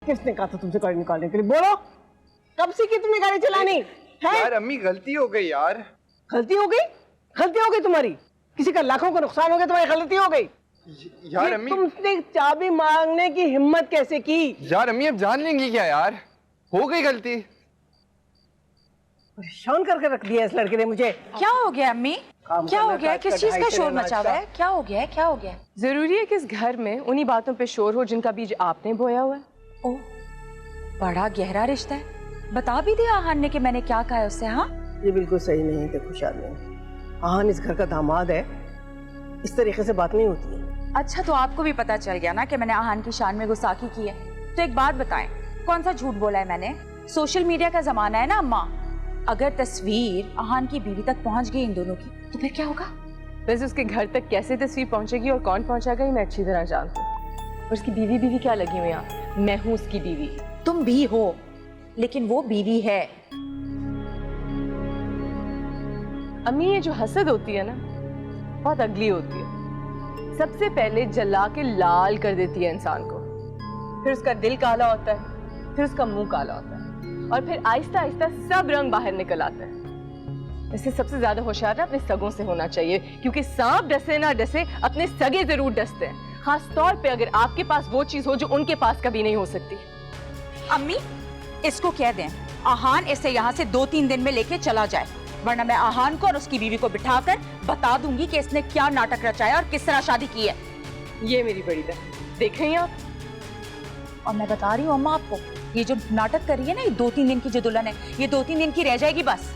किसने कहा था तुमसे गाड़ी निकालने के लिए? बोलो, कब सीखी तुमने गाड़ी चलानी है? यार अम्मी गलती हो गई यार। गलती हो गई? गलती हो गई तुम्हारी? किसी का लाखों का नुकसान हो गया, तुम्हारी गलती हो गई? यार अम्मी, तुमने चाबी मांगने की हिम्मत कैसे की? यार अम्मी अब जान लेंगी क्या यार, हो गई गलती। परेशान करके रख दिया इस लड़के ने मुझे। क्या हो गया अम्मी? क्या हो गया? किस चीज का शोर मचा हुआ है? क्या हो गया है? क्या हो गया? जरूरी है कि इस घर में उन्हीं बातों पे शोर हो जिनका बीज आपने बोया हुआ है। ओह, बड़ा गहरा रिश्ता है। बता भी दिया आहान ने कि मैंने क्या कहा है उससे। हाँ, ये बिल्कुल सही नहीं है। देखो शालिनी, आहान इस घर का दामाद है, इस तरीके से बात नहीं होती है। अच्छा तो आपको भी पता चल गया ना कि मैंने आहान की शान में गुस्ताखी की है। तो एक बात बताएं, कौन सा झूठ बोला है मैंने? सोशल मीडिया का जमाना है ना अम्मा, अगर तस्वीर आहान की बीवी तक पहुंच गई इन दोनों की तो फिर क्या होगा? वैसे उसके घर तक कैसे तस्वीर पहुंचेगी और कौन पहुंचाएगा ये मैं अच्छी तरह जानती हूँ। और उसकी बीवी क्या लगी हुई यहाँ? मैं हूँ उसकी बीवी। तुम भी हो, लेकिन वो बीवी है। अम्मी ये जो हसद होती है ना, बहुत अगली होती है। सबसे पहले जला के लाल कर देती है इंसान को, फिर उसका दिल काला होता है, फिर उसका मुंह काला होता है, और फिर आहिस्ता आहिस्ता सब रंग बाहर निकल आता है। इससे सबसे ज्यादा होशियार अपने सगों से होना चाहिए, क्योंकि सांप डसे ना डसे अपने सगे जरूर डसते हैं, खास तौर पे अगर आपके पास वो चीज हो जो उनके पास कभी नहीं हो सकती। अम्मी, इसको कह दें आहान इसे यहाँ से 2-3 दिन में लेके चला जाए, वरना मैं आहान को और उसकी बीवी को बिठाकर बता दूंगी कि इसने क्या नाटक रचाया और किस तरह शादी की है। ये मेरी बड़ी बहन, देख रही हैं आप? और मैं बता रही हूँ अम्मा आपको, ये जो नाटक कर रही है ना, ये 2-3 दिन की जो दुल्हन है, ये 2-3 दिन की रह जाएगी बस।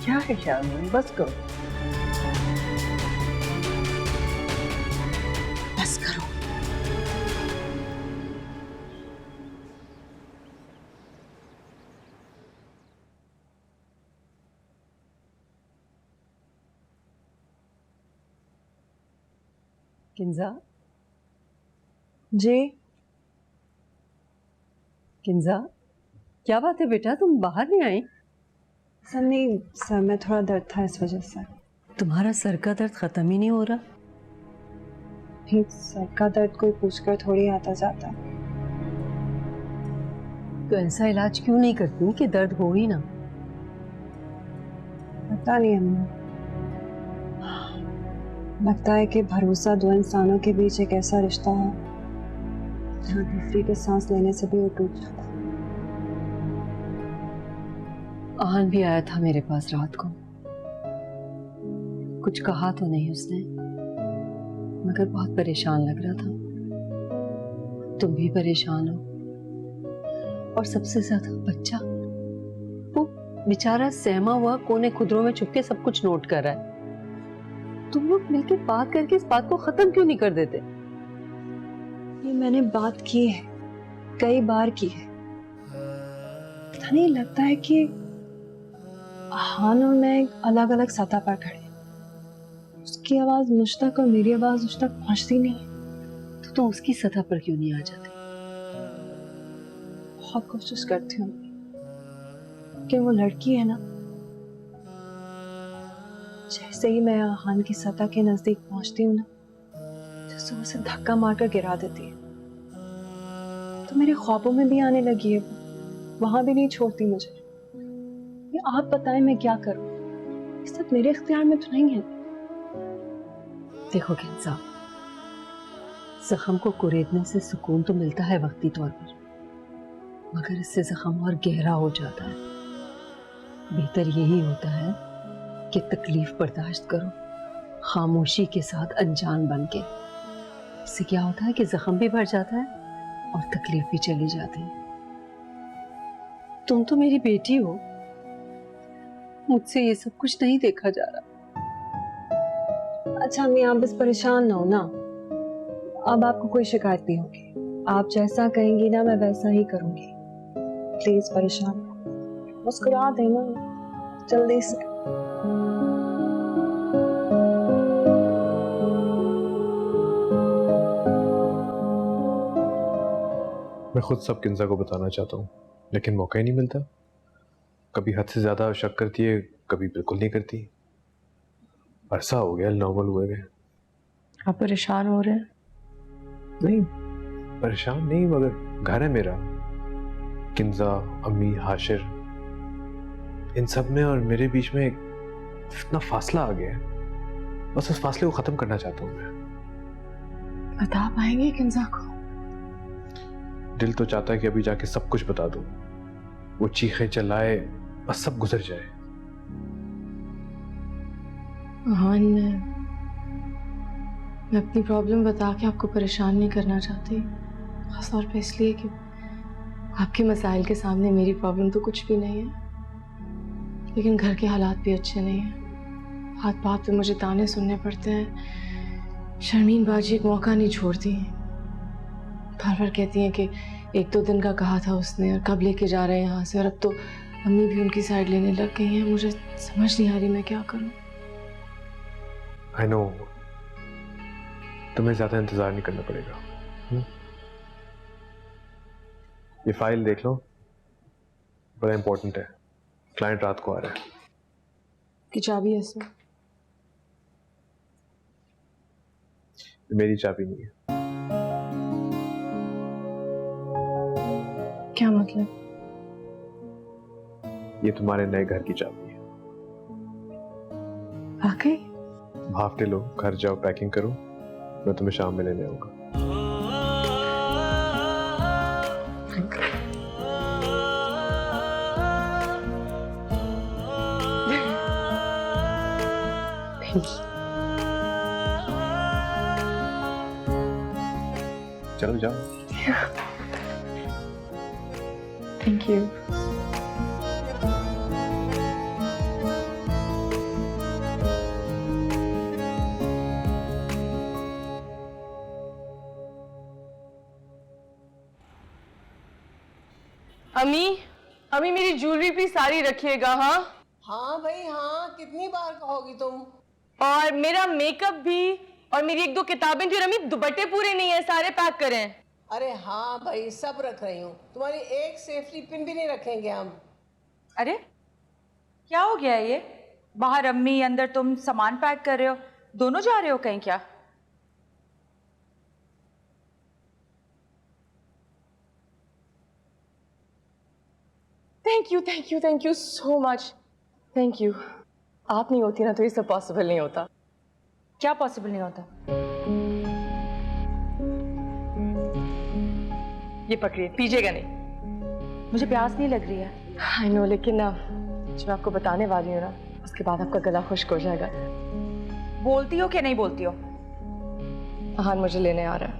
क्या है शालिनी, बस करो। बस करो। किंजा जी, किंजा क्या बात है बेटा, तुम बाहर नहीं आई? सर नहीं, सर में थोड़ा दर्द था इस वजह से। तुम्हारा सर का दर्द खत्म ही नहीं हो रहा? ठीक, सर का दर्द कोई पूछकर थोड़ी आता जाता। तो ऐसा इलाज क्यों नहीं करती कि दर्द हो ही ना? पता नहीं अम्मा, लगता है कि भरोसा दो इंसानों के बीच एक ऐसा रिश्ता है जहाँ तीसरी के सांस लेने से भी वो टूट जाता है। आहान भी आया था मेरे पास रात को, कुछ कहा तो नहीं उसने, मगर बहुत परेशान लग रहा था। तुम भी परेशान हो, और सबसे ज्यादा बच्चा, वो बेचारा सहमा हुआ कोने खुदरों में छुप के सब कुछ नोट कर रहा है। तुम लोग मिलकर बात करके इस बात को खत्म क्यों नहीं कर देते? ये मैंने बात की है, कई बार की है। पता नहीं, लगता है कि आहान और मैं अलग अलग सतह पर खड़े हैं। उसकी आवाज मुझ तक और मेरी आवाज उस तक पहुंचती नहीं है। तो तुम उसकी सतह पर क्यों नहीं आ जाते? बहुत कोशिश करती हूँ कि वो लड़की है ना, जैसे ही मैं आहान की सतह के नजदीक पहुंचती हूँ ना, जैसे उसे धक्का मारकर गिरा देती है। तो मेरे ख्वाबों में भी आने लगी है वो, वहां भी नहीं छोड़ती मुझे। ये आप बताएं मैं क्या करूं? ये सब मेरे इख्तियार में तो नहीं है। देखो किंजा, जख्म को कुरेदने से सुकून तो मिलता है वक्ती तौर पर, मगर इससे जख्म और गहरा हो जाता है। बेहतर यही होता है कि तकलीफ बर्दाश्त करो, खामोशी के साथ अनजान बन के। इससे क्या होता है कि जख्म भी बढ़ जाता है और तकलीफ भी चली जाती है। तुम तो मेरी बेटी हो, मुझसे ये सब कुछ नहीं देखा जा रहा। अच्छा अम्मी, आप बस परेशान ना हो ना। अब आपको कोई शिकायत नहीं होगी। आप जैसा कहेंगी ना मैं वैसा ही करूंगी। प्लीज परेशान ना हो, मुस्कुरा देना जल्दी से। मैं खुद सब किंजा को बताना चाहता हूँ, लेकिन मौका ही नहीं मिलता। कभी हद से ज्यादा शक करती है, कभी बिल्कुल नहीं करती। अरसा हो गया नॉर्मल हुए गए। आप परेशान हो रहे हैं? नहीं, परेशान नहीं, मगर घर है मेरा, किंजा, अम्मी, हाशिर, इन सब में और मेरे बीच में इतना फासला आ गया है। बस उस फासले को खत्म करना चाहता हूँ मैं। बता पाएंगे किंजा को? दिल तो चाहता है कि अभी जाके सब कुछ बता दूं, वो चीखें चलाए, बस सब गुजर जाए। मैं अपनी प्रॉब्लम बता के आपको परेशान नहीं करना चाहती, खासतौर पे इसलिए कि आपके मसाइल के सामने मेरी प्रॉब्लम तो कुछ भी नहीं है, लेकिन घर के हालात भी अच्छे नहीं हैं। बात बात पे मुझे ताने सुनने पड़ते हैं। शर्मीन बाजी एक मौका नहीं छोड़ती, बार बार कहती हैं कि 1-2 दिन का कहा था उसने और कब लेके जा रहे हैं यहाँ से, और अब तो अम्मी भी उनकी साइड लेने लग गई हैं। मुझे समझ नहीं आ रही मैं क्या करूँ। आई नो, तुम्हें ज्यादा इंतजार नहीं करना पड़ेगा। ये फाइल देख लो, बड़ा इंपॉर्टेंट है। क्लाइंट रात को आ रहा है। कि चाबी है इसमें? मेरी चाबी नहीं है। क्या मतलब? ये तुम्हारे नए घर की चाबी है। वाकई? भाफते लो, घर जाओ, पैकिंग करो, मैं तुम्हें शाम में लेने आऊंगा। चलो जाओ। Thank you. अम्मी मेरी ज्वेलरी भी सारी रखिएगा। हाँ हाँ भाई हाँ, कितनी बार कहोगी तुम? और मेरा मेकअप भी, और मेरी 1-2 किताबें थी। और अम्मी दुपट्टे पूरे नहीं है, सारे पैक करें। अरे हाँ भाई, सब रख रही हूँ। तुम्हारी एक सेफ्टी पिन भी नहीं रखेंगे हम। अरे क्या हो गया ये? बाहर अम्मी, अंदर तुम सामान पैक कर रहे हो, दोनों जा रहे हो कहीं क्या? Thank you so much. Thank you. आप नहीं होती ना तो ये सब पॉसिबल नहीं होता। क्या पॉसिबल नहीं होता? ये पकड़िए, पीजिएगा नहीं। मुझे प्यास नहीं लग रही है। आई नो, लेकिन ना जो मैं आपको बताने वाली हूँ ना, उसके बाद आपका गला खुश्क हो जाएगा। बोलती हो कि नहीं बोलती हो? हाँ, मुझे लेने आ रहा है।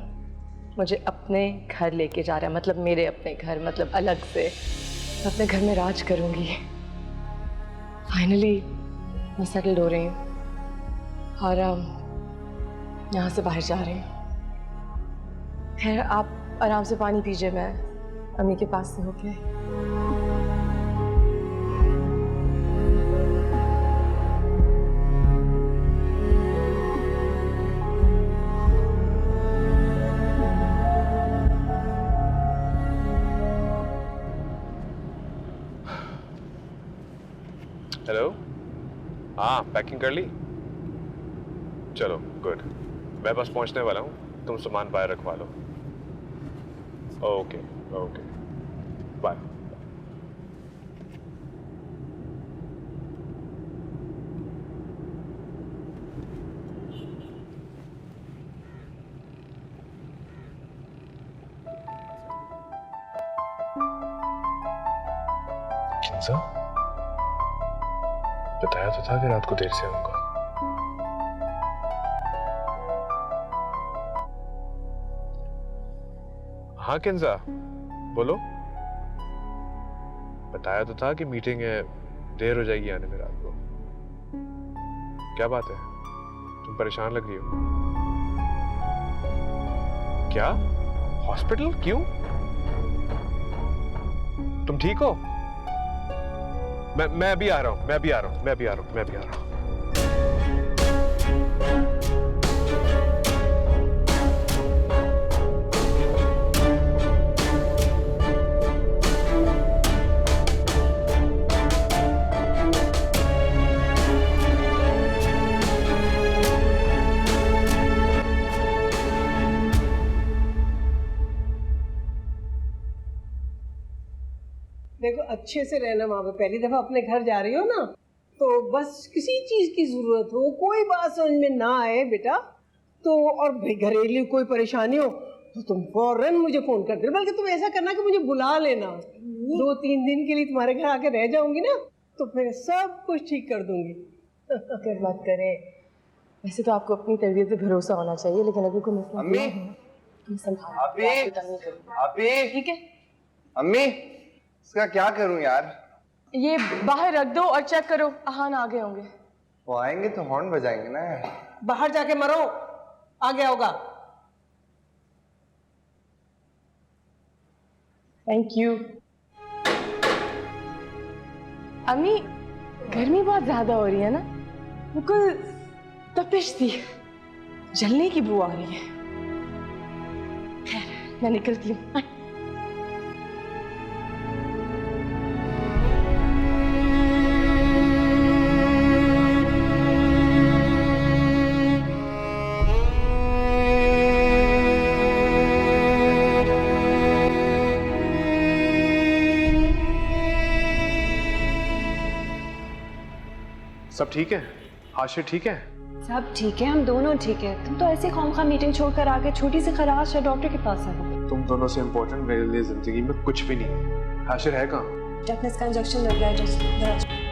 मुझे अपने घर लेके जा रहा है, मतलब मेरे अपने घर, मतलब अलग से। मैं अपने घर में राज करूंगी। फाइनली मैं सेटल्ड हो रही हूँ और यहाँ से बाहर जा रही हूँ। खैर, आप आराम से पानी पीजिए, मैं अम्मी के पास से होके। हेलो, हाँ पैकिंग कर ली? चलो गुड, मैं बस पहुंचने वाला हूँ, तुम सामान बाहर रखवा लो। Okay okay, bye. किंजा, बताया तो था कि रात को देर से आऊंगा। हाँ किंजा, बोलो। बताया तो था कि मीटिंग है, देर हो जाएगी आने में रात को। क्या बात है, तुम परेशान लग रही हो? क्या? हॉस्पिटल क्यों? तुम ठीक हो? मैं अभी आ रहा हूँ, मैं अभी आ रहा हूँ। देखो अच्छे से रहना वहाँ पे, पहली दफा अपने घर जा रही हो ना, तो बस किसी चीज की जरूरत हो, कोई बात समझ में ना आए बेटा तो, और भाई घरेलू कोई परेशानी हो तो तुम फौरन मुझे फोन कर दे, बल्कि तुम ऐसा करना कि मुझे बुला लेना, 2-3 दिन के लिए तुम्हारे घर आके रह जाऊंगी ना, तो फिर सब कुछ ठीक कर दूंगी। कर बात करें, वैसे तो आपको अपनी तरबियत पे भरोसा होना चाहिए, लेकिन अगर कोई मसला अम्मी, अभी ठीक है, अम्मी इसका क्या करूं यार? ये बाहर रख दो और चेक करो, आहान आ गए होंगे। वो आएंगे तो हॉर्न बजाएंगे ना यार। बाहर जाके मरो, आ गया होगा। Thank you. अम्मी, गर्मी बहुत ज्यादा हो रही है ना, बिल्कुल तपिश थी, जलने की बू आ रही है। खैर मैं निकलती हूँ। सब ठीक है? हाशिर ठीक है? सब ठीक है, हम दोनों ठीक है। तुम तो ऐसे खामखा मीटिंग छोड़कर आगे छोटी सी खराश है, डॉक्टर के पास है। तुम दोनों से इम्पोर्टेंट मेरे लिए जिंदगी में कुछ भी नहीं है। हाशिर है कहाँ? टेटनस का इंजेक्शन लग गया है।